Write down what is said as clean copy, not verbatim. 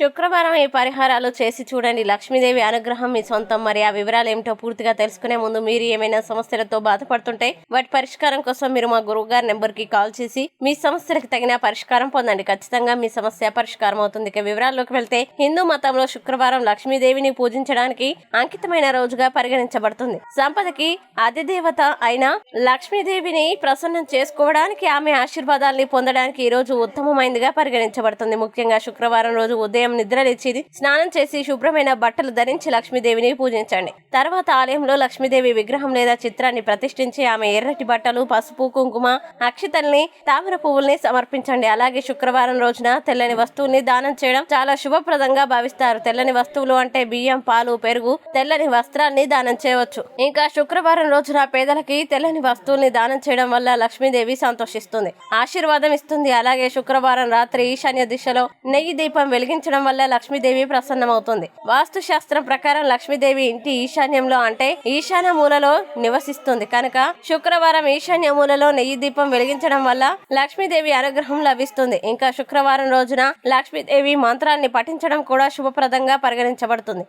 శుక్రవారం ఈ పరిహారాలు చేసి చూడండి. లక్ష్మీదేవి అనుగ్రహం మీ సొంతం. మరి ఆ వివరాలు ఏమిటో పూర్తిగా తెలుసుకునే ముందు మీరు ఏమైనా సమస్యలతో బాధపడుతుంటే వాటి పరిష్కారం కోసం మీరు మా గురువుగారి నెంబర్ కి కాల్ చేసి మీ సమస్యలకు తగిన పరిష్కారం పొందండి. ఖచ్చితంగా మీ సమస్య పరిష్కారం అవుతుంది. ఇక వివరాల్లోకి వెళ్తే హిందూ మతంలో శుక్రవారం లక్ష్మీదేవిని పూజించడానికి అంకితమైన రోజుగా పరిగణించబడుతుంది. సంపదకి అధిదేవత అయిన లక్ష్మీదేవిని ప్రసన్నం చేసుకోవడానికి, ఆమె ఆశీర్వాదాల్ని పొందడానికి ఈ రోజు ఉత్తమమైనదిగా పరిగణించబడుతుంది. ముఖ్యంగా శుక్రవారం రోజు ఉదయం నిద్రలేచి స్నానం చేసి శుభ్రమైన బట్టలు ధరించి లక్ష్మీదేవిని పూజించండి. తర్వాత ఆలయంలో లక్ష్మీదేవి విగ్రహం లేదా చిత్రాన్ని ప్రతిష్ఠించి ఆమె ఎర్రటి బట్టలు, పసుపు, కుంకుమ, అక్షితల్ని, తామర పువ్వుల్ని సమర్పించండి. అలాగే శుక్రవారం రోజున తెల్లని వస్తువుల్ని దానం చేయడం చాలా శుభప్రదంగా భావిస్తారు. తెల్లని వస్తువులు అంటే బియ్యం, పాలు, పెరుగు, తెల్లని వస్త్రాన్ని దానం చేయవచ్చు. ఇంకా శుక్రవారం రోజున పేదలకి తెల్లని వస్తువుల్ని దానం చేయడం వల్ల లక్ష్మీదేవి సంతోషిస్తుంది, ఆశీర్వాదం ఇస్తుంది. అలాగే శుక్రవారం రాత్రి ఈశాన్య దిశలో నెయ్యి దీపం వెలిగించడం వల్ల లక్ష్మీదేవి ప్రసన్నమవుతుంది. వాస్తు శాస్త్రం ప్రకారం లక్ష్మీదేవి ఇంటి ఈశాన్యంలో అంటే ఈశాన్య మూలలో నివసిస్తుంది కనుక శుక్రవారం ఈశాన్య మూలలో నెయ్యి దీపం వెలిగించడం వల్ల లక్ష్మీదేవి అనుగ్రహం లభిస్తుంది. ఇంకా శుక్రవారం రోజున లక్ష్మీదేవి మంత్రాన్ని పఠించడం కూడా శుభప్రదంగా పరిగణించబడుతుంది.